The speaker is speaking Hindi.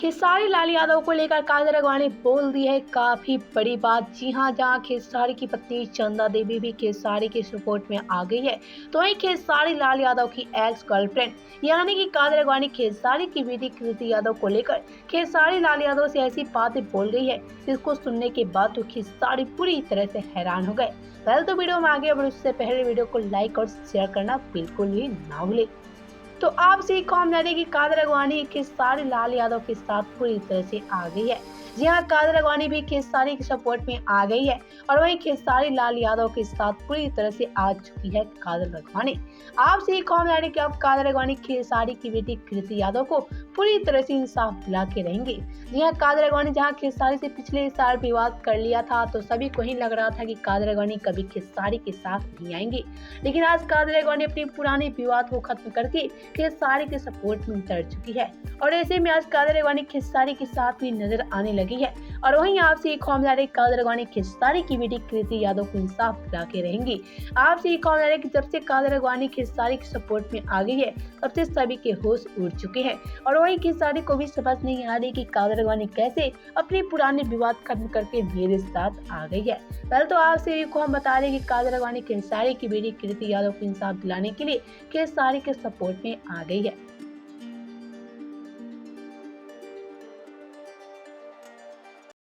खेसारी लाल यादव को लेकर काजल अगवानी ने बोल दी है काफी बड़ी बात। जी हां, जहां खेसारी की पत्नी चंदा देवी भी खेसारी के सपोर्ट में आ गई है, तो वहीं खेसारी लाल यादव की एक्स गर्लफ्रेंड यानी कि काजल अगवानी खेसारी की बेटी कृति यादव को लेकर खेसारी लाल यादव से ऐसी बातें बोल गई है, जिसको सुनने के बाद तो खेसारी पूरी तरह से हैरान हो गए। पहले तो वीडियो में आगे बढ़े उससे पहले वीडियो को लाइक और शेयर करना बिल्कुल भी ना भूले। तो आपसे एक कॉम जाने की काजल अगवानी खेसारी लाल यादव के साथ पूरी तरह से आ गई है। जी हां, काजल अगवानी भी खेसारी के सपोर्ट में आ गई है और वहीं खेसारी लाल यादव के साथ पूरी तरह से आ चुकी है काजल अगवानी। आपसे एक कॉम जाने की अब काजल अगवानी खेसारी की बेटी कृति यादव को पूरी तरह से इंसाफ दिला के रहेंगे। जी हां, काजल अगवानी जहां खेसारी से पिछले साल विवाद कर लिया था, तो सभी को ही लग रहा था कि काजल अगवानी कभी खेसारी के साथ नहीं आएंगी, लेकिन आज काजल अगवानी अपने पुराने विवाद को खत्म करके खेसारी के सपोर्ट में उतर चुकी है और ऐसे में आज काजल अगवानी खेसारी के साथ भी नजर आने लगी है। और वहीं आपसे एक कॉम जा रही काजल अगवानी खेसारी की बेटी कृति यादव को इंसाफ दिला के रहेंगी। आपसे एक कॉम जा रही कि जब से काजल अगवानी खेसारी के सपोर्ट में आ गई है, तब से सभी के होश उड़ चुके हैं और वहीं खेसारी को भी समझ नहीं आ रही कि काजल अगवानी कैसे अपने पुराने विवाद खत्म करके मेरे साथ आ गई है। पहले तो आपसे एक कॉम बता रहे कि काजल अगवानी खेसारी की बेटी कृति यादव को इंसाफ दिलाने के लिए खेसारी के सपोर्ट में आ गई है।